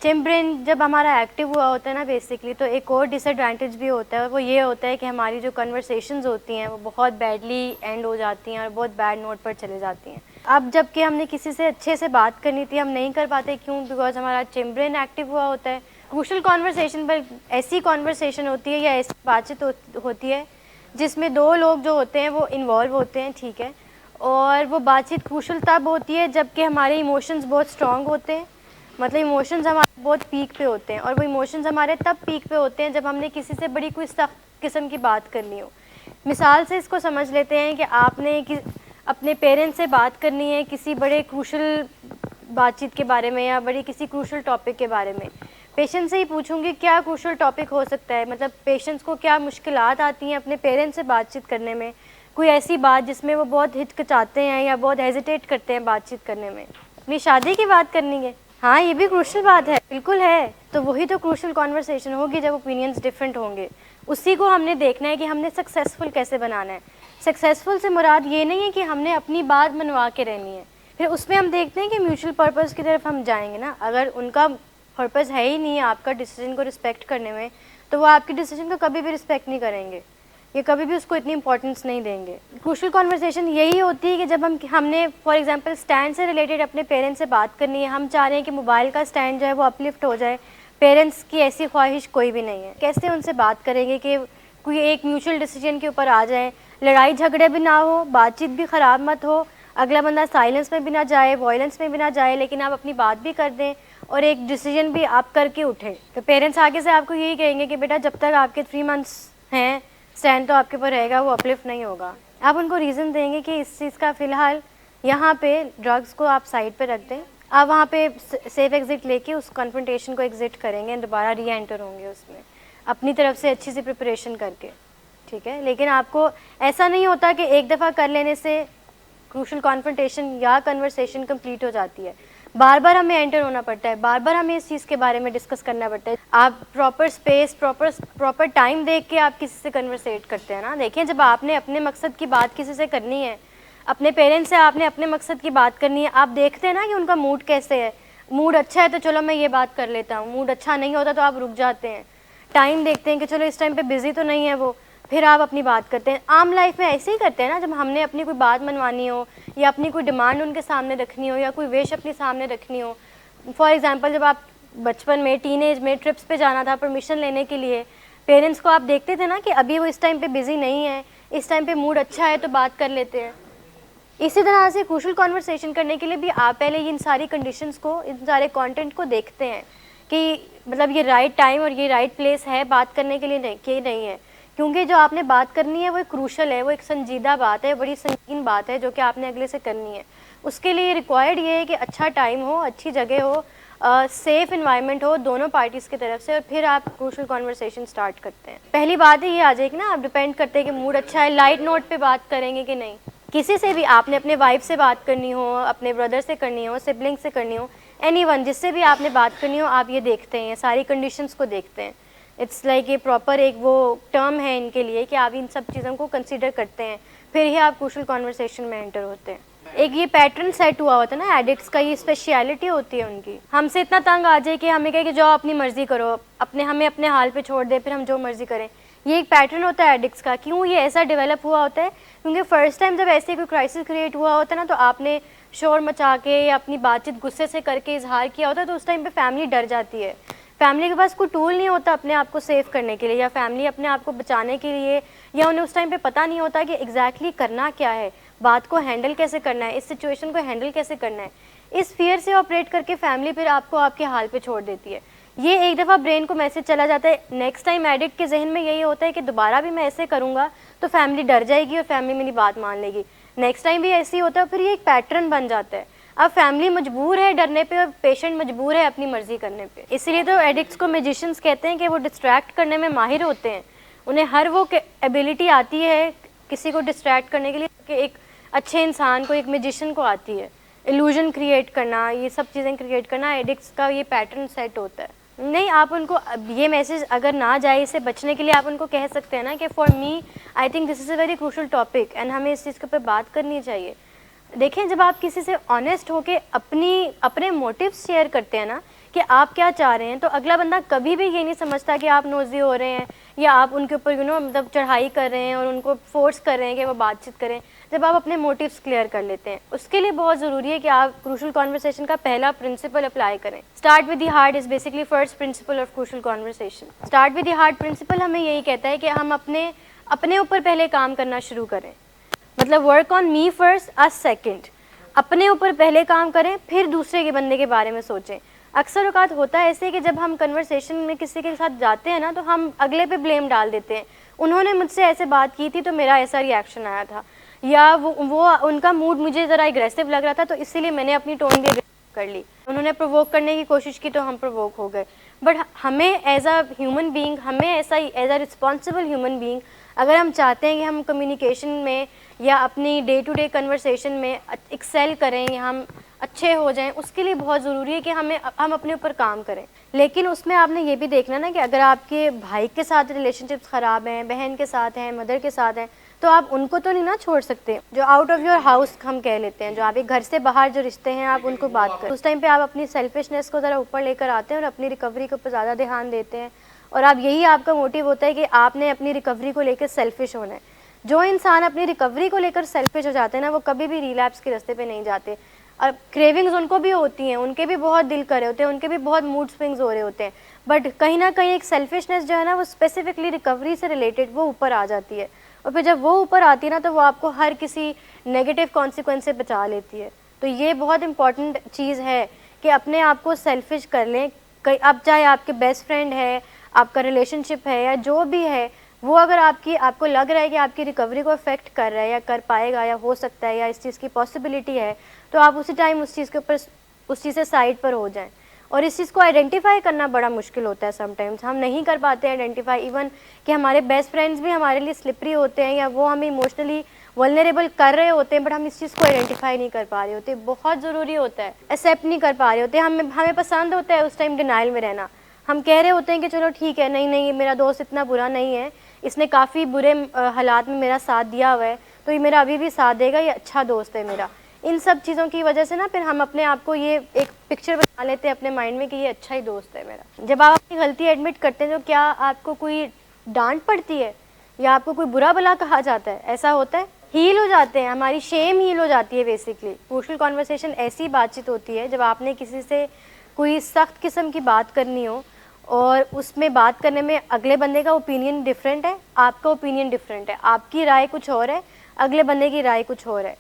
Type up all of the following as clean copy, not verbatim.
चिम brain जब हमारा active हुआ होता है ना बेसिकली, तो एक और डिसएडवांटेज भी होता है, वो ये होता है कि हमारी जो कन्वर्सेशंस होती हैं वो बहुत बैडली एंड हो जाती हैं और बहुत बैड नोट पर चले जाती हैं। अब जबकि हमने किसी से अच्छे से बात करनी थी, हम नहीं कर पाते, क्यों? बिकॉज हमारा चिम ब्रेन एक्टिव हुआ होता है। क्रूशल कॉन्वर्सेशन पर ऐसी कॉन्वर्सेशन होती है या ऐसी बातचीत होती है जिसमें दो लोग जो होते हैं वो इन्वॉल्व होते हैं, ठीक है, और वो बातचीत क्रूशल तब होती है जबकि हमारे इमोशंस बहुत स्ट्रांग होते हैं, मतलब इमोशंस हमारे बहुत पीक पे होते हैं, और वो इमोशंस हमारे तब पीक पे होते हैं जब हमने किसी से बड़ी कोई सख्त किस्म की बात करनी हो। मिसाल से इसको समझ लेते हैं कि आपने अपने पेरेंट्स से बात करनी है किसी बड़े क्रूशल बातचीत के बारे में या बड़ी किसी क्रूशल टॉपिक के बारे में। पेशेंट से ही पूछूंगी क्या क्रूशल टॉपिक हो सकता है, मतलब पेशेंट्स को क्या मुश्किलात आती हैं अपने पेरेंट्स से बातचीत करने में, कोई ऐसी बात जिसमें वो बहुत हिचकिचाते हैं या बहुत हेजिटेट करते हैं बातचीत करने में। अपनी शादी की बात करनी है, हाँ ये भी क्रूशल बात है, बिल्कुल है, तो वही तो क्रूशल कॉन्वर्सेशन होगी जब ओपिनियंस डिफरेंट होंगे। उसी को हमने देखना है कि हमने सक्सेसफुल कैसे बनाना है। सक्सेसफुल से मुराद ये नहीं है कि हमने अपनी बात मनवा के रहनी है, फिर उसमें हम देखते हैं कि म्यूचुअल पर्पज़ की तरफ हम जाएंगे ना। अगर उनका पर्पज़ है ही नहीं आपका डिसीजन को रिस्पेक्ट करने में, तो वो आपके डिसीजन को कभी भी रिस्पेक्ट नहीं करेंगे, ये कभी भी उसको इतनी इंपॉर्टेंस नहीं देंगे। क्रूशल कॉन्वर्सेशन यही होती है कि जब हमने फॉर एग्जांपल स्टैंड से रिलेटेड अपने पेरेंट्स से बात करनी है, हम चाह रहे हैं कि मोबाइल का स्टैंड जो है वो अपलिफ्ट हो जाए, पेरेंट्स की ऐसी ख्वाहिश कोई भी नहीं है। कैसे उनसे बात करेंगे कि कोई एक म्यूचुअल डिसीजन के ऊपर आ जाए, लड़ाई झगड़े भी ना हो, बातचीत भी ख़राब मत हो, अगला बंदा साइलेंस में भी ना जाए, वॉयलेंस में भी ना जाए, लेकिन आप अपनी बात भी कर दें और एक डिसीजन भी आप करके उठें। तो पेरेंट्स आगे से आपको यही कहेंगे कि बेटा जब तक आपके 3 मंथ्स हैं स्टैंड तो आपके ऊपर रहेगा, वो अपलिफ्ट नहीं होगा। आप उनको रीज़न देंगे कि इस चीज़ का फ़िलहाल यहाँ पे ड्रग्स को आप साइड पे रख दें, आप वहाँ पे सेफ एग्ज़िट लेके उस कन्फ्रंटेशन को एग्ज़िट करेंगे, दोबारा री एंटर होंगे उसमें अपनी तरफ से अच्छी सी प्रिपरेशन करके, ठीक है। लेकिन आपको ऐसा नहीं होता कि एक दफ़ा कर लेने से क्रूशल कॉन्फ्रंटेशन या कन्वर्सेशन कंप्लीट हो जाती है, बार बार हमें एंटर होना पड़ता है, बार बार हमें इस चीज़ के बारे में डिस्कस करना पड़ता है। आप प्रॉपर स्पेस प्रॉपर टाइम देख के आप किसी से कन्वर्सेट करते हैं ना। देखिए जब आपने अपने मकसद की बात किसी से करनी है, अपने पेरेंट्स से आपने अपने मकसद की बात करनी है, आप देखते हैं ना कि उनका मूड कैसे है, मूड अच्छा है तो चलो मैं ये बात कर लेता हूँ, मूड अच्छा नहीं होता तो आप रुक जाते हैं, टाइम देखते हैं कि चलो इस टाइम पे बिजी तो नहीं है वो, फिर आप अपनी बात करते हैं। आम लाइफ में ऐसे ही करते हैं ना, जब हमने अपनी कोई बात मनवानी हो या अपनी कोई डिमांड उनके सामने रखनी हो या कोई विश अपने सामने रखनी हो। फॉर एग्जांपल जब आप बचपन में टीनेज में ट्रिप्स पे जाना था परमिशन लेने के लिए, पेरेंट्स को आप देखते थे ना कि अभी वो इस टाइम पे बिजी नहीं है, इस टाइम पे मूड अच्छा है तो बात कर लेते हैं। इसी तरह से क्रूशल कॉन्वर्सेशन करने के लिए भी आप पहले इन सारी कंडीशंस को, इन सारे कंटेंट को देखते हैं कि मतलब ये राइट टाइम और ये राइट प्लेस है बात करने के लिए नहीं है, क्योंकि जो आपने बात करनी है वो एक क्रूशल है, वो एक संजीदा बात है, बड़ी संगीन बात है जो कि आपने अगले से करनी है। उसके लिए रिक्वायर्ड ये है कि अच्छा टाइम हो, अच्छी जगह हो, सेफ इन्वायरमेंट हो दोनों पार्टीज़ की तरफ से, और फिर आप क्रूशल कॉन्वर्सेशन स्टार्ट करते हैं। पहली बात ही ये आ जाएगी ना, आप डिपेंड करते हैं कि मूड अच्छा है, लाइट नोट पे बात करेंगे कि नहीं। किसी से भी आपने अपने वाइफ से बात करनी हो, अपने ब्रदर से करनी हो, सिबलिंग से करनी हो, एनीवन जिससे भी आपने बात करनी हो, आप ये देखते हैं, सारी कंडीशंस को देखते हैं। इट्स लाइक ये प्रॉपर एक वो टर्म है इनके लिए कि आप इन सब चीज़ों को कंसीडर करते हैं, फिर ही आप क्रूशल कॉन्वर्सेशन में एंटर होते हैं। एक ये पैटर्न सेट हुआ होता है ना एडिक्ट्स का, ये स्पेशलिटी होती है उनकी, हमसे इतना तंग आ जाए कि हमें कहे कि जाओ अपनी मर्जी करो, हमें अपने हाल पे छोड़ दे, फिर हम जो मर्जी करें। ये एक पैटर्न होता है एडिक्ट्स का। क्यों ये ऐसा डेवलप हुआ होता है? क्योंकि फर्स्ट टाइम जब ऐसे कोई क्राइसिस क्रिएट हुआ होता है ना, तो आपने शोर मचा के या अपनी बातचीत गुस्से से करके इजहार किया होता है, तो उस टाइम पे फैमिली डर जाती है। फैमिली के पास कोई टूल नहीं होता अपने आप को सेव करने के लिए, या फैमिली अपने आप को बचाने के लिए, या उन्हें उस टाइम पे पता नहीं होता कि एग्जैक्टली करना क्या है, बात को हैंडल कैसे करना है, इस सिचुएशन को हैंडल कैसे करना है। इस फियर से ऑपरेट करके फैमिली फिर आपको आपके हाल पे छोड़ देती है। ये एक दफ़ा ब्रेन को मैसेज चला जाता है, नेक्स्ट टाइम एडिक्ट के जहन में यही होता है कि दोबारा भी मैं ऐसे करूँगा तो फैमिली डर जाएगी और फैमिली मेरी बात मान लेगी, नेक्स्ट टाइम भी ऐसे ही होता है, फिर ये एक पैटर्न बन जाता है। अब फैमिली मजबूर है डरने पे और पेशेंट मजबूर है अपनी मर्जी करने पे। इसलिए तो एडिक्ट्स को मैजिशियंस कहते हैं कि वो डिस्ट्रैक्ट करने में माहिर होते हैं, उन्हें हर वो एबिलिटी आती है किसी को डिस्ट्रैक्ट करने के लिए कि एक अच्छे इंसान को, एक मैजिशियन को आती है इल्यूजन क्रिएट करना, ये सब चीज़ें क्रिएट करना। एडिक्ट्स का ये पैटर्न सेट होता है। नहीं, आप उनको ये मैसेज अगर ना जाए, इससे बचने के लिए आप उनको कह सकते हैं ना कि for me I think this is a very crucial topic and हमें इस चीज़ के ऊपर बात करनी चाहिए। देखें, जब आप किसी से ऑनेस्ट होके अपने मोटिव्स शेयर करते हैं ना, कि आप क्या चाह रहे हैं, तो अगला बंदा कभी भी ये नहीं समझता कि आप नोज़ी हो रहे हैं या आप उनके ऊपर मतलब चढ़ाई कर रहे हैं और उनको फोर्स कर रहे हैं कि वो बातचीत करें, जब आप अपने मोटिव्स क्लियर कर लेते हैं। उसके लिए बहुत ज़रूरी है कि आप क्रूशल कॉन्वर्सेशन का पहला प्रिंसिपल अप्लाई करें। Start with the heart is basically first principle of crucial conversation. Start with the heart principle हमें यही कहता है कि हम अपने ऊपर पहले काम करना शुरू करें, मतलब work on me first us second. अपने ऊपर पहले काम करें, फिर दूसरे के बंदे के बारे में सोचें। अक्सर औकात होता है ऐसे कि जब हम कन्वर्सेशन में किसी के साथ जाते हैं ना, तो हम अगले पे ब्लेम डाल देते हैं। उन्होंने मुझसे ऐसे बात की थी तो मेरा ऐसा रिएक्शन आया था, या वो उनका मूड मुझे ज़रा एग्रेसिव लग रहा था तो इसीलिए मैंने अपनी टोन भी कर ली। उन्होंने प्रोवोक करने की कोशिश की तो हम प्रोवोक हो गए। बट हमें एज अ ह्यूमन बीइंग, हमें ऐसा as a responsible human being, अगर हम चाहते हैं कि हम कम्युनिकेशन में या अपनी डे टू डे कन्वर्सेशन में एक्सेल करें या हम अच्छे हो जाएं, उसके लिए बहुत ज़रूरी है कि हम अपने ऊपर काम करें। लेकिन उसमें आपने ये भी देखना ना कि अगर आपके भाई के साथ रिलेशनशिप्स ख़राब हैं, बहन के साथ हैं, मदर के साथ हैं, तो आप उनको तो नहीं ना छोड़ सकते। जो आउट ऑफ योर हाउस हम कह लेते हैं, जो आपके घर से बाहर जो रिश्ते हैं, आप उनको बात करें। उस टाइम पे आप अपनी सेल्फिशनेस को ज़रा ऊपर लेकर आते हैं और अपनी रिकवरी के ऊपर ज़्यादा ध्यान देते हैं, और आप यही आपका मोटिव होता है कि आपने अपनी रिकवरी को लेकर सेल्फिश होना है। जो इंसान अपनी रिकवरी को लेकर सेल्फिश हो जाते हैं ना, वो कभी भी रिलैप्स के रास्ते पे नहीं जाते। और क्रेविंग्स उनको भी होती हैं, उनके भी बहुत दिल करे होते हैं, उनके भी बहुत मूड स्विंग्स हो रहे होते हैं, बट कहीं ना कहीं एक सेल्फिशनेस जो है ना, वो स्पेसिफिकली रिकवरी से रिलेटेड वो ऊपर आ जाती है। और फिर जब वो ऊपर आती है ना, तो वो आपको हर किसी नेगेटिव कॉन्सिक्वेंस से बचा लेती है। तो ये बहुत इंपॉर्टेंट चीज़ है कि अपने आप को सेल्फिश कर लें। अब चाहे आपके बेस्ट फ्रेंड है, आपका रिलेशनशिप है, या जो भी है, वो अगर आपको लग रहा है कि आपकी रिकवरी को अफेक्ट कर रहा है या कर पाएगा या हो सकता है या इस चीज़ की पॉसिबिलिटी है, तो आप उसी टाइम उस चीज़ के ऊपर उस चीज़ से साइड पर हो जाएं। और इस चीज़ को आइडेंटिफाई करना बड़ा मुश्किल होता है। समटाइम्स हम नहीं कर पाते आइडेंटिफाई, इवन कि हमारे बेस्ट फ्रेंड्स भी हमारे लिए स्लिपरी होते हैं या वो हमें इमोशनली वल्नरेबल कर रहे होते हैं, बट हम इस चीज़ को आइडेंटिफाई नहीं कर पा रहे होते। बहुत ज़रूरी होता है, एक्सेप्ट नहीं कर पा रहे होते। हमें पसंद होता है उस टाइम डिनाइल में रहना। हम कह रहे होते हैं कि चलो ठीक है, नहीं मेरा दोस्त इतना बुरा नहीं है, इसने काफ़ी बुरे हालात में मेरा साथ दिया हुआ है, तो ये मेरा अभी भी साथ देगा, ये अच्छा दोस्त है मेरा। इन सब चीज़ों की वजह से ना फिर हम अपने आप को ये एक पिक्चर बना लेते हैं अपने माइंड में कि ये अच्छा ही दोस्त है मेरा। जब आप अपनी गलती एडमिट करते हैं, तो क्या आपको कोई डांट पड़ती है या आपको कोई बुरा भला कहा जाता है? ऐसा होता है? हील हो जाते हैं, हमारी शेम हील हो जाती है। बेसिकली क्रूशल कॉन्वर्सेशन ऐसी बातचीत होती है जब आपने किसी से कोई सख्त किस्म की बात करनी हो और उसमें बात करने में अगले बंदे का ओपिनियन डिफरेंट है, आपका ओपिनियन डिफरेंट है, आपकी राय कुछ और है, अगले बंदे की राय कुछ और है।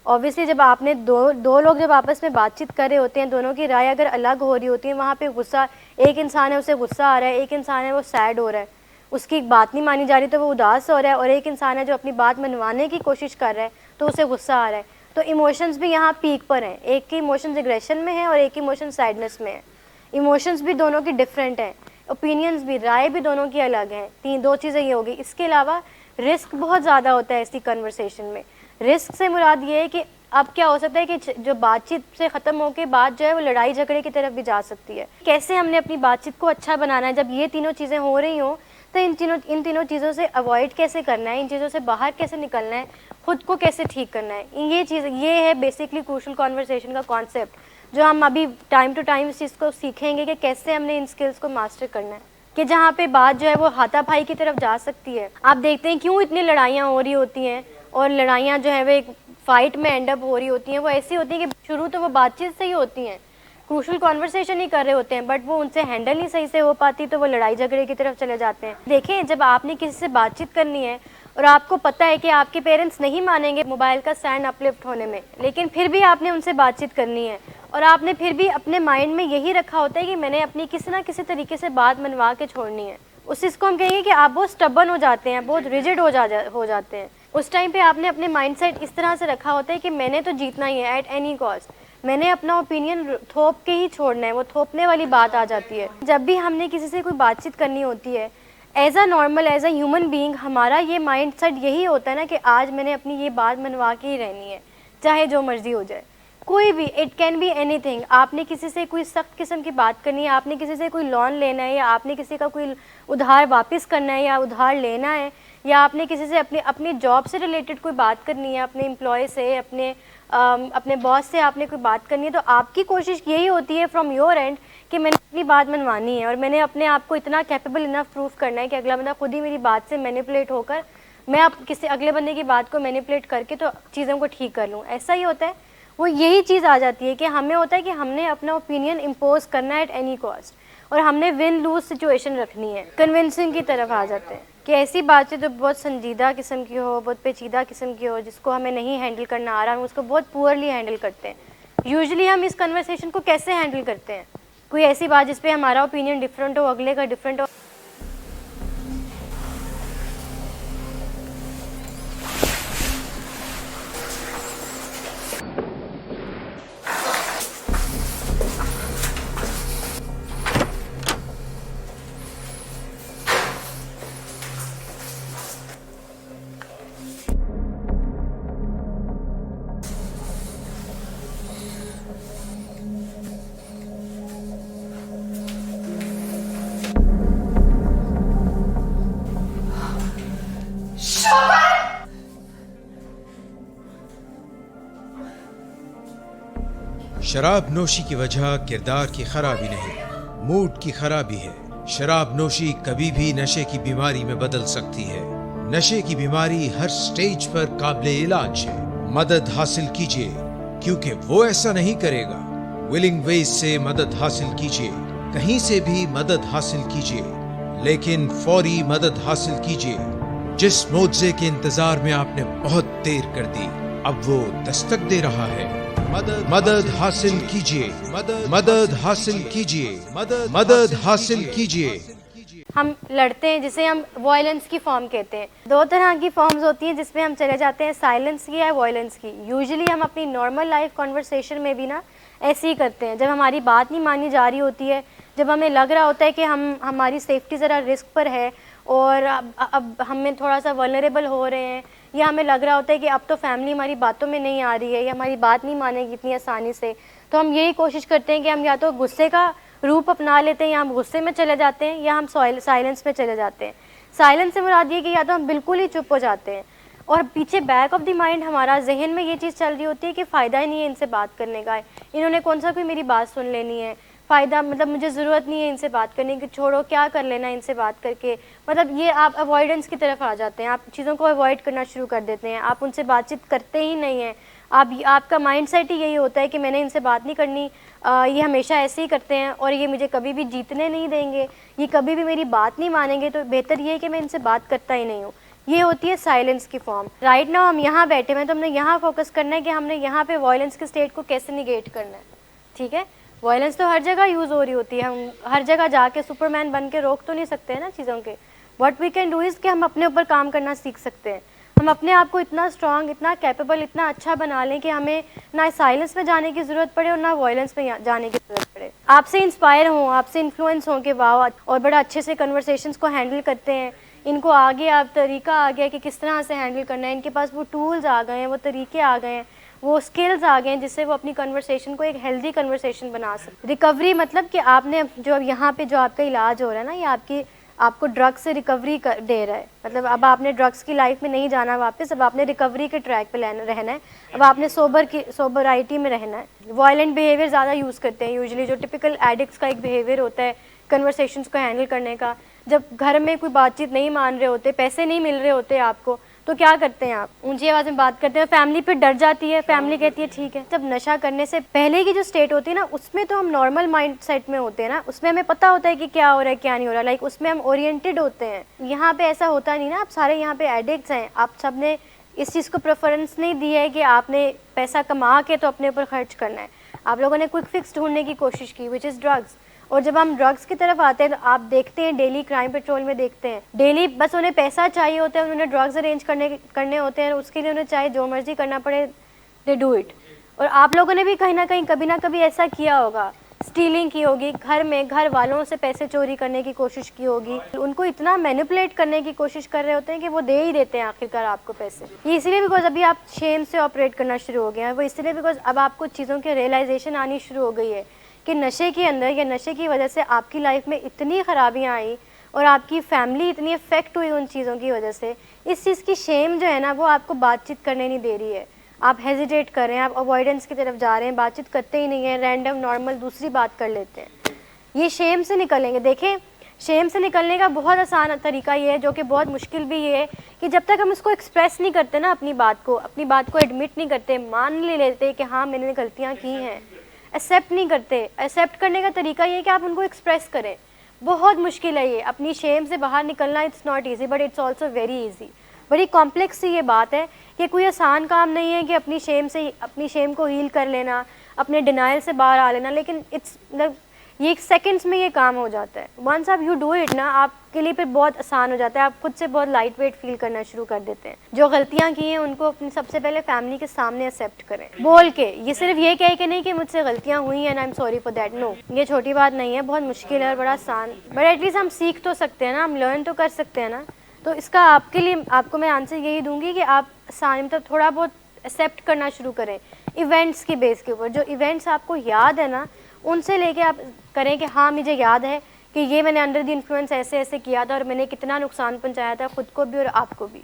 ऑब्वियसली जब आपने दो लोग जब आपस में बातचीत कर रहे होते हैं, दोनों की राय अगर अलग हो रही होती है, वहाँ पे गुस्सा, एक इंसान है उसे गुस्सा आ रहा है, एक इंसान है वो सैड हो रहा है, उसकी बात नहीं मानी जा रही तो वो उदास हो रहा है, और एक इंसान है जो अपनी बात मनवाने की कोशिश कर रहा है तो उसे गुस्सा आ रहा है। तो इमोशंस भी यहाँ पीक पर हैं, एक की इमोशंस एग्रेशन में है और एक की इमोशन सैडनेस में है। इमोशंस भी दोनों की डिफरेंट हैं, ओपिनियंस भी, राय भी दोनों की अलग हैं। दो चीज़ें ये होगी। इसके अलावा रिस्क बहुत ज़्यादा होता है ऐसी कन्वर्सेशन में। रिस्क से मुराद ये है कि अब क्या हो सकता है कि जो बातचीत से ख़त्म होकर बात जो है वो लड़ाई झगड़े की तरफ भी जा सकती है। कैसे हमने अपनी बातचीत को अच्छा बनाना है जब ये तीनों चीज़ें हो रही हों, तो इन तीनों चीज़ों से अवॉइड कैसे करना है, इन चीज़ों से बाहर कैसे निकलना है, खुद को कैसे ठीक करना है। ये है बेसिकली क्रूशल कॉन्वर्सेशन का कॉन्सेप्ट, जो हम अभी टाइम टू टाइम इस चीज़ को सीखेंगे कि कैसे हमने इन स्किल्स को मास्टर करना है, कि जहाँ पे बात जो है वो हाथापाई की तरफ जा सकती है। आप देखते हैं क्यों इतनी लड़ाइयाँ हो रही होती हैं, और लड़ाइयाँ जो है वो एक फ़ाइट में एंड अप हो रही होती हैं। वो ऐसी होती हैं कि शुरू तो वो बातचीत से ही होती हैं, क्रूशल कॉन्वर्सेशन ही कर रहे होते हैं, बट वो उनसे हैंडल नहीं सही से हो पाती, तो वो लड़ाई झगड़े की तरफ चले जाते हैं। देखें, जब आपने किसी से बातचीत करनी है और आपको पता है कि आपके पेरेंट्स नहीं मानेंगे मोबाइल का स्टैंड अपलिफ्ट होने में, लेकिन फिर भी आपने उनसे बातचीत करनी है, और आपने फिर भी अपने माइंड में यही रखा होता है कि मैंने अपनी किसी ना किसी तरीके से बात मनवा के छोड़नी है, उस चीज़ को हम कहेंगे कि आप बहुत स्टबर्न हो जाते हैं, बहुत रिजिड हो जाते हैं। उस टाइम पे आपने अपने माइंडसेट इस तरह से रखा होता है कि मैंने तो जीतना ही है एट एनी कॉस्ट, मैंने अपना ओपिनियन थोप के ही छोड़ना है। वो थोपने वाली बात आ जाती है। जब भी हमने किसी से कोई बातचीत करनी होती है, as a normal, as a human being, हमारा ये माइंडसेट यही होता है ना कि आज मैंने अपनी ये बात मनवा के ही रहनी है, चाहे जो मर्जी हो जाए। कोई भी, इट कैन बी एनीथिंग। आपने किसी से कोई सख्त किस्म की बात करनी है, आपने किसी से कोई लोन लेना है, या आपने किसी का कोई उधार वापस करना है या उधार लेना है, या आपने किसी से अपनी जॉब से रिलेटेड कोई बात करनी है, अपने एम्प्लॉय से, अपने अपने बॉस से आपने कोई बात करनी है तो आपकी कोशिश यही होती है फ्रॉम योर एंड कि मैंने अपनी बात मनवानी है और मैंने अपने आप को इतना कैपेबल इनफ प्रूफ करना है कि अगला बंदा खुद ही मेरी बात से मैनिपुलेट होकर मैं अब किसी अगले बंदे की बात को मैनिपुलेट करके तो चीज़ों को ठीक कर लूँ। ऐसा ही होता है, वो यही चीज़ आ जाती है कि हमें होता है कि हमने अपना ओपिनियन इम्पोज करना है एट एनी कॉस्ट और हमने विन लूज सिचुएशन रखनी है। कन्विंसिंग की तरफ आ जाते हैं कि ऐसी बातें जो बहुत संजीदा किस्म की हो, बहुत पेचीदा किस्म की हो, जिसको हमें नहीं हैंडल करना आ रहा, हम उसको बहुत पुअरली हैंडल करते हैं। यूजुअली हम इस कन्वर्सेशन को कैसे हैंडल करते हैं? कोई ऐसी बात जिस पे हमारा ओपिनियन डिफरेंट हो, अगले का डिफरेंट हो। शराब नोशी की वजह किरदार की खराबी नहीं, मूड की खराबी है। शराब नोशी कभी भी नशे की बीमारी में बदल सकती है। नशे की बीमारी हर स्टेज पर काबिले इलाज है। मदद हासिल कीजिए, क्योंकि वो ऐसा नहीं करेगा। विलिंग वेज से मदद हासिल कीजिए, कहीं से भी मदद हासिल कीजिए, लेकिन फौरी मदद हासिल कीजिए। जिस मुआवजे के इंतजार में आपने बहुत देर कर दी, अब वो दस्तक दे रहा है। मदद हासिल कीजिए, मदद हासिल कीजिए, मदद हासिल कीजिए। हम लड़ते हैं जिसे हम वायलेंस की फॉर्म कहते हैं। दो तरह की फॉर्म्स होती हैं जिसमें हम चले जाते हैं, साइलेंस की या वायलेंस की। यूजुअली हम अपनी नॉर्मल लाइफ कॉन्वर्सेशन में भी ना ऐसे ही करते हैं। जब हमारी बात नहीं मानी जा रही होती है, जब हमें लग रहा होता है कि हमारी सेफ्टी ज़रा रिस्क पर है और अब हमें थोड़ा सा वल्नरेबल हो रहे हैं, या हमें लग रहा होता है कि अब तो फैमिली हमारी बातों में नहीं आ रही है या हमारी बात नहीं मानेगी इतनी आसानी से, तो हम यही कोशिश करते हैं कि हम या तो गुस्से का रूप अपना लेते हैं, या हम गुस्से में चले जाते हैं, या हम साइलेंस में चले जाते हैं। साइलेंस से मुराद ये कि या तो हम बिल्कुल ही चुप हो जाते हैं और पीछे बैक ऑफ द माइंड हमारा जहन में ये चीज़ चल रही होती है कि फ़ायदा ही नहीं है इनसे बात करने का, इन्होंने कौन सा कोई मेरी बात सुन लेनी है, फ़ायदा मतलब मुझे ज़रूरत नहीं है इनसे बात करने की, छोड़ो क्या कर लेना इनसे बात करके। मतलब ये आप अवॉइडेंस की तरफ आ जाते हैं, आप चीज़ों को अवॉइड करना शुरू कर देते हैं, आप उनसे बातचीत करते ही नहीं हैं। आपका माइंडसेट ही यही होता है कि मैंने इनसे बात नहीं करनी, ये हमेशा ऐसे ही करते हैं और ये मुझे कभी भी जीतने नहीं देंगे, ये कभी भी मेरी बात नहीं मानेंगे, तो बेहतर ये है कि मैं इनसे बात करता ही नहीं हूँ। ये होती है साइलेंस की फॉर्म। राइट नाउ हम यहाँ बैठे हुए हैं तो हमने यहाँ फोकस करना है कि हमने यहाँ पे वायलेंस के स्टेट को कैसे निगेट करना है। ठीक है, वायलेंस तो हर जगह यूज़ हो रही होती है, हम हर जगह जाके सुपरमैन बन के रोक तो नहीं सकते हैं ना चीज़ों के। What we can do is कि हम अपने ऊपर काम करना सीख सकते हैं। हम अपने आप को इतना स्ट्रांग, इतना कैपेबल, इतना अच्छा बना लें कि हमें ना साइलेंस में जाने की ज़रूरत पड़े और ना वायलेंस में जाने की ज़रूरत पड़े। आपसे इंस्पायर हों, आपसे इन्फ्लुएंस हों कि वाह और बड़ा अच्छे से कन्वर्सेशंस को हैंडल करते हैं, इनको आगे अब तरीका आ गया कि किस तरह से हैंडल करना है, इनके पास वो टूल्स आ गए हैं, वो तरीके आ गए हैं, वो स्किल्स आ गए हैं जिससे वो अपनी कन्वर्सेशन को एक हेल्दी कन्वर्सेशन बना सकते। रिकवरी मतलब कि आपने जो अब यहाँ पे जो आपका इलाज हो रहा है ना, ये आपको ड्रग्स से रिकवरी दे रहा है। मतलब अब आपने ड्रग्स की लाइफ में नहीं जाना वापस, अब आपने रिकवरी के ट्रैक पे रहना है, अब आपने सोबराइटी में रहना है। वायलेंट बिहेवियर ज़्यादा यूज़ करते हैं यूजुअली, जो टिपिकल एडिक्ट्स का एक बिहेवियर होता है कन्वर्सेशंस को हैंडल करने का। जब घर में कोई बातचीत नहीं मान रहे होते, पैसे नहीं मिल रहे होते आपको, तो क्या करते हैं आप? ऊंची आवाज़ में बात करते हैं, फैमिली फिर डर जाती है, फैमिली कहती है ठीक है। जब नशा करने से पहले की जो स्टेट होती है ना, उसमें तो हम नॉर्मल माइंड सेट में होते हैं ना, उसमें हमें पता होता है कि क्या हो रहा है क्या नहीं हो रहा, लाइक उसमें हम ओरिएंटेड होते हैं। यहाँ पे ऐसा होता नहीं ना, आप सारे यहाँ पे एडिक्ट्स हैं, आप सब ने इस चीज़ को प्रेफरेंस नहीं दी है कि आपने पैसा कमा के तो अपने ऊपर खर्च करना है। आप लोगों ने क्विक फिक्स ढूंढने की कोशिश की, विच इज़ ड्रग्स। और जब हम ड्रग्स की तरफ आते हैं तो आप देखते हैं डेली क्राइम पेट्रोल में देखते हैं, डेली बस उन्हें पैसा चाहिए होता है, उन्हें ड्रग्स अरेंज करने होते हैं, उसके लिए उन्हें चाहे जो मर्जी करना पड़े, दे डू इट। और आप लोगों ने भी कहीं ना कहीं कभी ना कभी ऐसा किया होगा, स्टीलिंग की होगी, घर वालों से पैसे चोरी करने की कोशिश की होगी, उनको इतना मैनिपुलेट करने की कोशिश कर रहे होते हैं कि वो दे ही देते हैं आखिरकार आपको पैसे। ये इसलिए बिकॉज अभी आप शेम से ऑपरेट करना शुरू हो गए हैं, वो इसलिए बिकॉज अब आपको चीज़ों की रियलाइजेशन आनी शुरू हो गई है कि नशे के अंदर या नशे की वजह से आपकी लाइफ में इतनी ख़राबियाँ आई और आपकी फैमिली इतनी अफेक्ट हुई उन चीज़ों की वजह से। इस चीज़ की शेम जो है ना, वो आपको बातचीत करने नहीं दे रही है, आप हेजिटेट कर रहे हैं, आप अवॉइडेंस की तरफ जा रहे हैं, बातचीत करते ही नहीं हैं, रैंडम नॉर्मल दूसरी बात कर लेते हैं। ये शेम से निकलेंगे। देखें, शेम से निकलने का बहुत आसान तरीका ये है, जो कि बहुत मुश्किल भी ये है, कि जब तक हम उसको एक्सप्रेस नहीं करते ना, अपनी बात को एडमिट नहीं करते, मान नहीं लेते कि हाँ मैंने गलतियाँ की हैं, एक्सेप्ट नहीं करते। एक्सेप्ट करने का तरीका ये है कि आप उनको एक्सप्रेस करें। बहुत मुश्किल है ये, अपनी शेम से बाहर निकलना। It's not easy but it's also very easy. बड़ी कॉम्प्लेक्स सी ये बात है कि कोई आसान काम नहीं है कि अपनी शेम को हील कर लेना, अपने डिनाइल से बाहर आ लेना, लेकिन इट्स मतलब ये सेकंड्स में ये काम हो जाता है। वंस आप यू डू इट ना, आपके लिए फिर बहुत आसान हो जाता है, आप खुद से बहुत लाइट वेट फील करना शुरू कर देते हैं। जो गलतियाँ की हैं उनको अपनी सबसे पहले फैमिली के सामने एक्सेप्ट करें, बोल के। ये सिर्फ ये कह के नहीं कि मुझसे गलतियाँ हुई हैं, I am sorry for that. No, ये छोटी बात नहीं है, बहुत मुश्किल है और बड़ा आसान, बट एटलीस्ट हम सीख तो सकते हैं ना, हम लर्न तो कर सकते हैं ना। तो इसका आपके लिए आपको मैं आंसर यही दूंगी कि आप आसान मतलब थोड़ा बहुत एक्सेप्ट करना शुरू करें इवेंट्स की बेस के ऊपर। जो इवेंट्स आपको याद है ना, उनसे लेके आप करें कि हाँ मुझे याद है कि ये मैंने अंडर द इन्फ्लुएंस ऐसे ऐसे किया था और मैंने कितना नुकसान पहुंचाया था खुद को भी और आपको भी।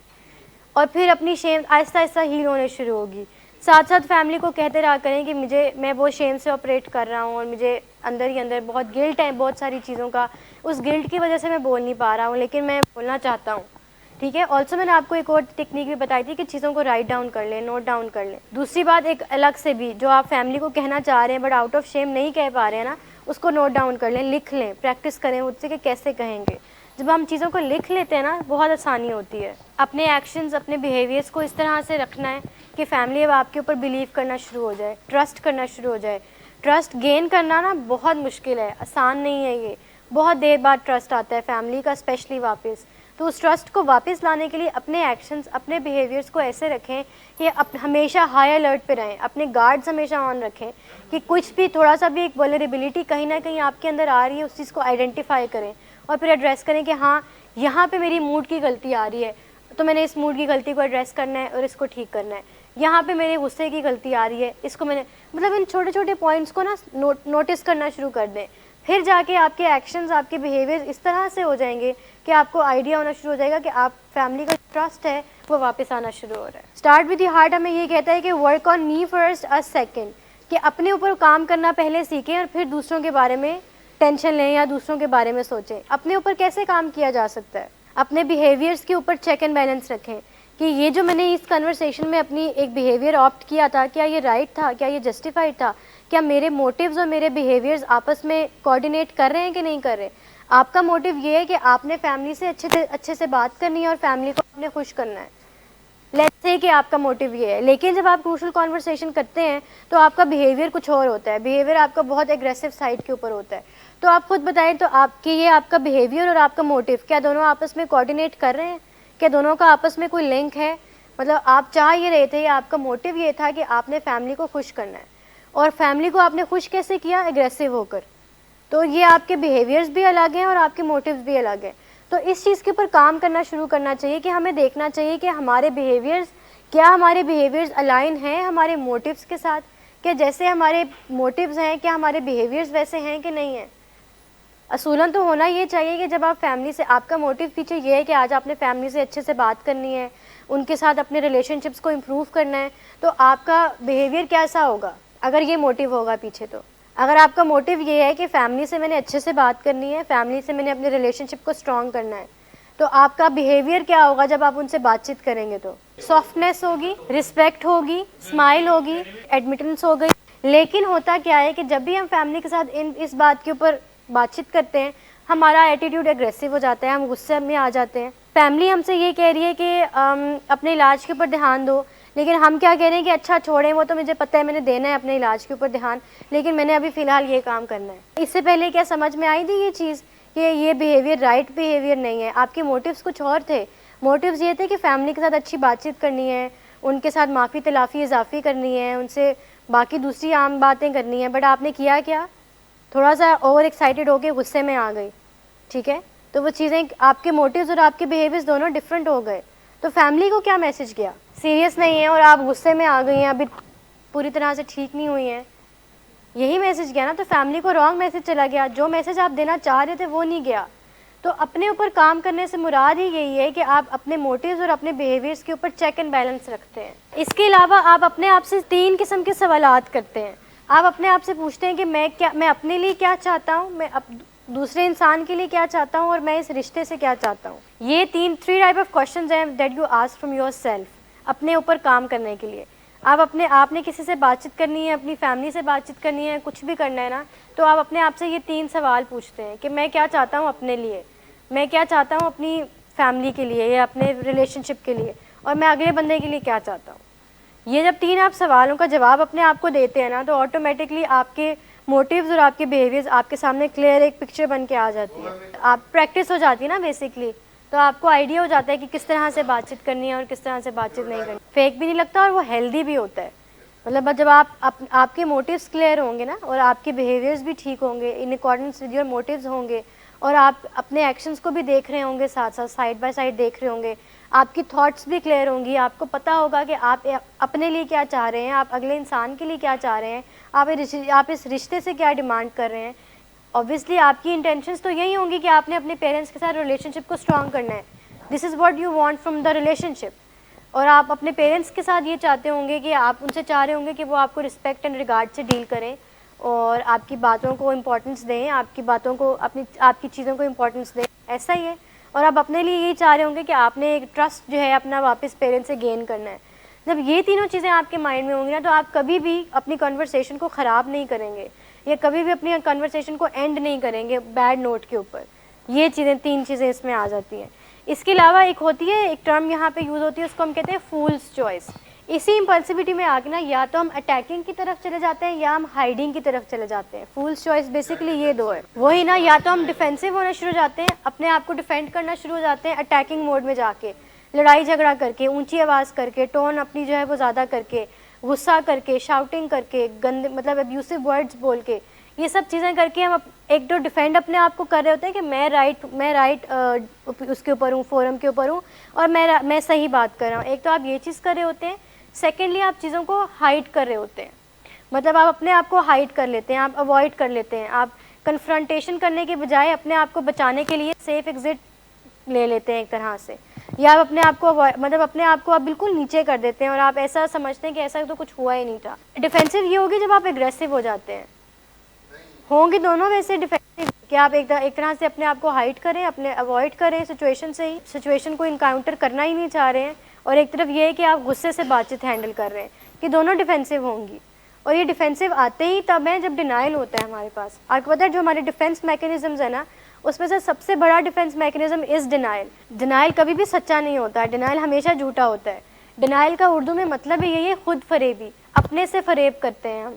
और फिर अपनी शेम आहिस्ता आहिस्ता हील होने शुरू होगी। साथ साथ फैमिली को कहते रहा करें कि मैं बहुत शेम से ऑपरेट कर रहा हूँ और मुझे अंदर ही अंदर बहुत गिल्ट है बहुत सारी चीज़ों का, उस गिल्ट की वजह से मैं बोल नहीं पा रहा हूँ, लेकिन मैं बोलना चाहता हूँ। ठीक है। ऑल्सो मैंने आपको एक और टेक्निक भी बताई थी कि चीज़ों को राइट डाउन कर लें, नोट डाउन कर लें। दूसरी बात एक अलग से भी, जो आप फैमिली को कहना चाह रहे हैं बट आउट ऑफ शेम नहीं कह पा रहे हैं ना, उसको नोट डाउन कर लें, लिख लें, प्रैक्टिस करें उससे कि कैसे कहेंगे। जब हम चीज़ों को लिख लेते हैं ना, बहुत आसानी होती है। अपने एक्शंस, अपने बिहेवियर्स को इस तरह से रखना है कि फैमिली अब आपके ऊपर बिलीव करना शुरू हो जाए, ट्रस्ट करना शुरू हो जाए। ट्रस्ट गेन करना ना बहुत मुश्किल है, आसान नहीं है ये। बहुत देर बाद ट्रस्ट आता है फैमिली का, स्पेशली वापस। तो उस ट्रस्ट को वापस लाने के लिए अपने एक्शंस, अपने बिहेवियर्स को ऐसे रखें कि हमेशा हाई अलर्ट पे रहें, अपने गार्ड्स हमेशा ऑन रखें कि कुछ भी थोड़ा सा भी एक वल्नरेबिलिटी कहीं ना कहीं आपके अंदर आ रही है, उस चीज़ को आइडेंटिफाई करें और फिर एड्रेस करें कि हाँ यहाँ पे मेरी मूड की गलती आ रही है, तो मैंने इस मूड की गलती को एड्रेस करना है और इसको ठीक करना है। यहाँ पे मेरे गुस्से की गलती आ रही है, इसको मैंने मतलब इन छोटे छोटे पॉइंट्स को ना नोटिस करना शुरू कर दें। फिर जाके आपके एक्शंस, आपके बिहेवियर इस तरह से हो जाएंगे कि आपको आइडिया होना शुरू हो जाएगा कि आप फैमिली का ट्रस्ट है वो वापस आना शुरू हो रहा है। स्टार्ट विद द हार्ट हमें ये कहता है कि work on me first a second, कि अपने ऊपर काम करना पहले सीखें और फिर दूसरों के बारे में टेंशन लें या दूसरों के बारे में सोचें। अपने ऊपर कैसे काम किया जा सकता है? अपने बिहेवियर्स के ऊपर चेक एंड बैलेंस रखें कि ये जो मैंने इस कन्वर्सेशन में अपनी एक बिहेवियर ऑप्ट किया था, क्या ये राइट था, क्या ये जस्टिफाइड था, क्या मेरे मोटिव्स और मेरे बिहेवियर्स आपस में कोऑर्डिनेट कर रहे हैं कि नहीं कर रहे। आपका मोटिव ये है कि आपने फैमिली से अच्छे से बात करनी है और फैमिली को आपने खुश करना है, लेट्स से कि आपका मोटिव ये है। लेकिन जब आप क्रूशल कॉन्वर्सेशन करते हैं तो आपका बिहेवियर कुछ और होता है, बिहेवियर आपका बहुत एग्रेसिव साइड के ऊपर होता है। तो आप खुद बताएं, तो आपके ये आपका बिहेवियर और आपका मोटिव क्या दोनों आपस में कोऑर्डिनेट कर रहे हैं? क्या दोनों का आपस में कोई लिंक है? मतलब आप चाह ये रहे थे, आपका मोटिव ये था कि आपने फैमिली को खुश करना है, और फैमिली को आपने खुश कैसे किया? एग्रेसिव होकर। तो ये आपके बिहेवियर्स भी अलग हैं और आपके मोटिव्स भी अलग हैं। तो इस चीज़ के ऊपर काम करना शुरू करना चाहिए कि हमें देखना चाहिए कि हमारे बिहेवियर्स अलाइन हैं हमारे मोटिव्स के साथ, कि जैसे हमारे मोटिव्स हैं क्या हमारे बिहेवियर्स वैसे हैं कि नहीं है। असूलन तो होना ये चाहिए कि जब आप फैमिली से, आपका मोटिव पीछे ये है कि आज आपने फैमिली से अच्छे से बात करनी है, उनके साथ अपने रिलेशनशिप्स को इम्प्रूव करना है, तो आपका बिहेवियर कैसा होगा अगर ये मोटिव होगा पीछे। तो अगर आपका मोटिव ये है कि फैमिली से मैंने अच्छे से बात करनी है, फैमिली से मैंने अपने रिलेशनशिप को स्ट्रॉन्ग करना है, तो आपका बिहेवियर क्या होगा जब आप उनसे बातचीत करेंगे? तो सॉफ्टनेस होगी, रिस्पेक्ट होगी, स्माइल होगी, एडमिटेंस हो गई। लेकिन होता क्या है कि जब भी हम फैमिली के साथ इस बात के ऊपर बातचीत करते हैं, हमारा एटीट्यूड एग्रेसिव हो जाता है, हम गुस्से में आ जाते हैं। फैमिली हमसे ये कह रही है कि अपने इलाज के ऊपर ध्यान दो, लेकिन हम क्या कह रहे हैं कि अच्छा छोड़ें, वो तो मुझे पता है मैंने देना है अपने इलाज के ऊपर ध्यान, लेकिन मैंने अभी फ़िलहाल ये काम करना है। इससे पहले क्या समझ में आई थी ये चीज़ कि ये बिहेवियर राइट बिहेवियर नहीं है? आपके मोटिव्स कुछ और थे। मोटिव्स ये थे कि फैमिली के साथ अच्छी बातचीत करनी है, उनके साथ माफ़ी तलाफ़ी इजाफ़ी करनी है, उनसे बाकी दूसरी आम बातें करनी है। बट आपने किया क्या? थोड़ा सा ओवर एक्साइटेड होकर गुस्से में आ गई। ठीक है, तो वो चीज़ें, आपके मोटिव्स और आपके बिहेवियर्स दोनों डिफरेंट हो गए। तो फैमिली को क्या मैसेज गया? सीरियस नहीं है और आप गुस्से में आ गई हैं, अभी पूरी तरह से ठीक नहीं हुई हैं, यही मैसेज गया ना। तो फैमिली को रॉन्ग मैसेज चला गया, जो मैसेज आप देना चाह रहे थे वो नहीं गया। तो तो अपने ऊपर काम करने से मुराद ही यही है कि आप अपने मोटिव्स और अपने बिहेवियर्स के ऊपर चेक एंड बैलेंस रखते हैं। इसके अलावा आप अपने आप से 3 किस्म के सवालात करते हैं। आप अपने आप से पूछते हैं कि मैं अपने लिए क्या चाहता हूँ, मैं दूसरे इंसान के लिए क्या चाहता हूँ और मैं इस रिश्ते से क्या चाहता हूँ। ये 3 टाइप ऑफ क्वेश्चंस हैं that you ask from your self, अपने ऊपर काम करने के लिए। आपने किसी से बातचीत करनी है, अपनी फैमिली से बातचीत करनी है, कुछ भी करना है ना, तो आप अपने आप से ये 3 सवाल पूछते हैं कि मैं क्या चाहता हूँ अपने लिए, मैं क्या चाहता हूँ अपनी फैमिली के लिए या अपने रिलेशनशिप के लिए, और मैं अगले बंदे के लिए क्या चाहता हूँ। ये जब 3 आप सवालों का जवाब अपने आप को देते हैं ना, तो ऑटोमेटिकली आपके मोटिव्स और आपके बिहेवियर्स आपके सामने क्लियर एक पिक्चर बन के आ जाती है। आप प्रैक्टिस हो जाती है ना बेसिकली, तो आपको आइडिया हो जाता है कि किस तरह से बातचीत करनी है और किस तरह से बातचीत नहीं करनी। फेक भी नहीं लगता और वो हेल्दी भी होता है। मतलब जब आपके मोटिव्स क्लियर होंगे ना और आपके बिहेवियर्स भी ठीक होंगे, in accordance with your motives होंगे, और आप अपने एक्शंस को भी देख रहे होंगे, साथ साथ साइड बाय साइड देख रहे होंगे, आपकी थॉट्स भी क्लियर होंगी, आपको पता होगा कि आप अपने लिए क्या चाह रहे हैं, आप अगले इंसान के लिए क्या चाह रहे हैं, आप इस रिश्ते से क्या डिमांड कर रहे हैं। ऑब्वियसली आपकी इंटेंशंस तो यही होंगी कि आपने अपने पेरेंट्स के साथ रिलेशनशिप को स्ट्रॉन्ग करना है। This is what you want from the relationship. और आप अपने पेरेंट्स के साथ ये चाहते होंगे कि आप उनसे चाह रहे होंगे कि वो आपको रिस्पेक्ट एंड रिगार्ड से डील करें और आपकी बातों को इम्पोर्टेंस दें, आपकी बातों को आपकी चीज़ों को इम्पोर्टेंस दें, ऐसा ही है। और आप अपने लिए यही चाह रहे होंगे कि आपने एक ट्रस्ट जो है अपना वापस पेरेंट्स से गेन करना है। जब ये तीनों चीज़ें आपके माइंड में होंगी ना, तो आप कभी भी अपनी कन्वर्सेशन को ख़राब नहीं करेंगे या कभी भी अपनी कन्वर्सेशन को एंड नहीं करेंगे बैड नोट के ऊपर। ये चीज़ें 3 चीज़ें इसमें आ जाती हैं। इसके अलावा एक होती है, एक टर्म यहाँ पे यूज़ होती है, उसको हम कहते हैं फूल्स चॉइस। इसी इम्पल्सिविटी में आके ना या तो हम अटैकिंग की तरफ चले जाते हैं या हम हाइडिंग की तरफ चले जाते हैं। फूल्स चॉइस बेसिकली ये 2 है। वही ना, या तो हम डिफेंसिव होना शुरू हो जाते हैं, अपने आप को डिफेंड करना शुरू हो जाते हैं अटैकिंग मोड में जाके, लड़ाई झगड़ा करके, ऊंची आवाज़ करके, टोन अपनी जो है वो ज़्यादा करके, गुस्सा करके, शाउटिंग करके, गंदे मतलब अब्यूसिव वर्ड्स बोल के, ये सब चीज़ें करके हम एक तो डिफेंड अपने आप को कर रहे होते हैं कि मैं राइट उसके ऊपर हूँ, फोरम के ऊपर हूँ और मैं सही बात कर रहा हूँ। एक तो आप ये चीज़ कर रहे होते हैं। सेकेंडली आप चीज़ों को हाइड कर रहे होते हैं, मतलब आप अपने आप को हाइड कर लेते हैं, आप अवॉइड कर लेते हैं, आप कन्फ्रंटेशन करने के बजाय अपने आप को बचाने के लिए सेफ एग्जिट ले लेते हैं एक तरह से, या आप अपने आप को मतलब अपने आप को आप बिल्कुल नीचे कर देते हैं और आप ऐसा समझते हैं कि ऐसा तो कुछ हुआ ही नहीं था। डिफेंसिव ये होगी जब आप एग्रेसिव हो जाते हैं। होंगे दोनों वैसे डिफेंसिव कि आप एक तरह से अपने आप को हाइड करें, अपने अवॉइड करें सिचुएशन से, ही सिचुएशन को इनकाउंटर करना ही नहीं चाह रहे हैं, और एक तरफ ये है कि आप गुस्से से बातचीत हैंडल कर रहे हैं, कि दोनों डिफेंसिव होंगी। और ये डिफेंसिव आते ही तब है जब डिनाइल होता है हमारे पास। आपको पता है जो हमारे डिफेंस मैकेनिज्म्स है ना, उसमें से सबसे बड़ा defence mechanism is denial. Denial कभी भी सच्चा नहीं होता है, डिनाइल हमेशा झूठा होता है। डिनाइल का उर्दू में मतलब ही यही है, खुद फरेबी, अपने से फरेब करते हैं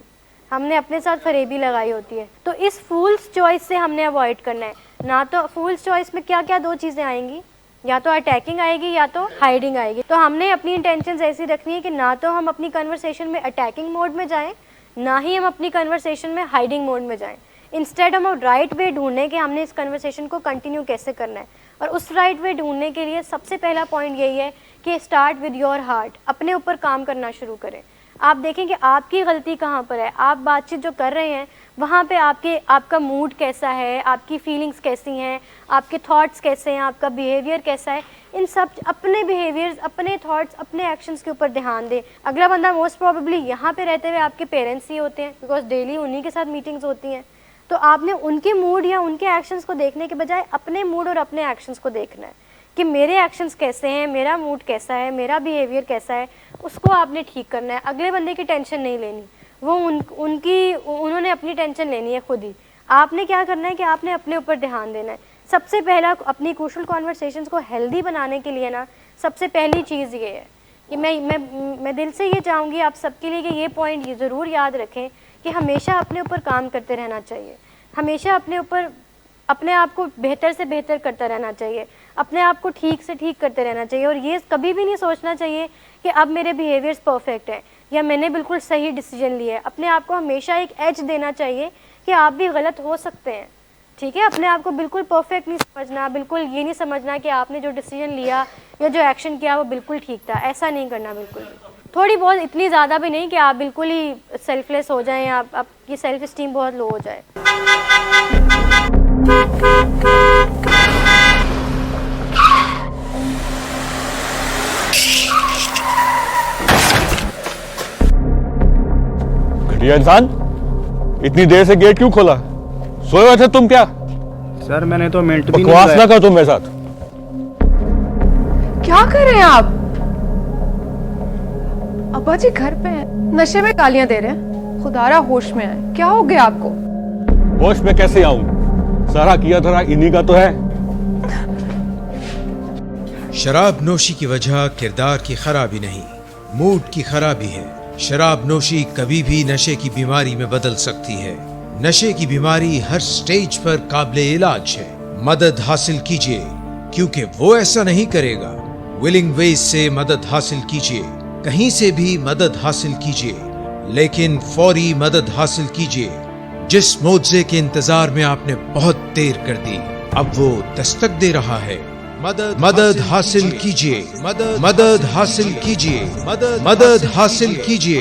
हमने अपने साथ फरेबी लगाई होती है। तो इस फूल्स चॉइस से हमने अवॉइड करना है ना। तो फूल्स चॉइस में क्या क्या 2 चीज़ें आएंगी, या तो अटैकिंग आएगी या तो हाइडिंग आएगी। तो हमने अपनी इंटेंशंस ऐसी रखनी है कि ना तो हम अपनी कन्वर्सेशन में अटैकिंग मोड में जाएं, ना ही हम अपनी कन्वर्सेशन में हाइडिंग मोड में जाएं। इंस्टेड हम राइट वे ढूंढने कि हमने इस कन्वर्सेशन को कंटिन्यू कैसे करना है। और उस राइट वे ढूंढने के लिए सबसे पहला पॉइंट यही है कि स्टार्ट विद योर हार्ट, अपने ऊपर काम करना शुरू करें। आप देखें कि आपकी गलती कहाँ पर है। आप बातचीत जो कर रहे हैं वहाँ पे आपका मूड कैसा है, आपकी फीलिंग्स कैसी हैं, आपके थॉट्स कैसे हैं, आपका बिहेवियर कैसा है। इन सब अपने बिहेवियर्स, अपने थॉट्स, अपने एक्शंस के ऊपर ध्यान दें। अगला बंदा मोस्ट प्रोबेबली यहाँ पे रहते हुए आपके पेरेंट्स ही होते हैं, बिकॉज डेली उन्हीं के साथ मीटिंग्स होती हैं। तो आपने उनके मूड या उनके एक्शंस को देखने के बजाय अपने मूड और अपने एक्शंस को देखना है कि मेरे एक्शंस कैसे हैं, मेरा मूड कैसा है, मेरा बिहेवियर कैसा है, उसको आपने ठीक करना है। अगले बंदे की टेंशन नहीं लेनी, वो उन्होंने अपनी टेंशन लेनी है खुद ही। आपने क्या करना है कि आपने अपने ऊपर ध्यान देना है। सबसे पहला अपनी क्रूशियल कॉन्वर्सेशंस को हेल्दी बनाने के लिए ना, सबसे पहली चीज़ ये है कि मैं दिल से ये चाहूँगी आप सबके लिए कि ये पॉइंट ये ज़रूर याद रखें कि हमेशा अपने ऊपर काम करते रहना चाहिए, हमेशा अपने आप को बेहतर से बेहतर करता रहना चाहिए, अपने आप को ठीक से ठीक करते रहना चाहिए। और ये कभी भी नहीं सोचना चाहिए कि अब मेरे बिहेवियर्स परफेक्ट है या मैंने बिल्कुल सही डिसीजन लिया है। अपने आप को हमेशा एक एज देना चाहिए कि आप भी गलत हो सकते हैं, ठीक है। अपने आप को बिल्कुल परफेक्ट नहीं समझना, बिल्कुल ये नहीं समझना कि आपने जो डिसीजन लिया या जो एक्शन किया वो बिल्कुल ठीक था, ऐसा नहीं करना बिल्कुल भी। थोड़ी बहुत, इतनी ज़्यादा भी नहीं कि आप बिल्कुल ही सेल्फलेस हो जाएं, आपकी सेल्फ इस्टीम बहुत लो हो जाए। ये इंसान इतनी देर से गेट क्यों खोला? सोए हुए थे तुम क्या? सर मैंने तो मिनट भी बकवास नहीं ना करो तुम मेरे साथ। क्या कर रहे हैं आप? अब्बा जी घर पे हैं, नशे में गालियां दे रहे हैं। खुदारा होश में आए, क्या हो गया आपको? होश में कैसे आऊं? सारा किया धरा इन्हीं का तो है। शराब नोशी की वजह किरदार की खराबी नहीं, मूड की खराबी है। शराब नोशी कभी भी नशे की बीमारी में बदल सकती है। नशे की बीमारी हर स्टेज पर काबिले इलाज है। मदद हासिल कीजिए, क्योंकि वो ऐसा नहीं करेगा। विलिंग वेज से मदद हासिल कीजिए, कहीं से भी मदद हासिल कीजिए, लेकिन फौरी मदद हासिल कीजिए। जिस मुआवजे के इंतजार में आपने बहुत देर कर दी, अब वो दस्तक दे रहा है। मदद हासिल कीजिए, मदद हासिल कीजिए, मदद हासिल कीजिए।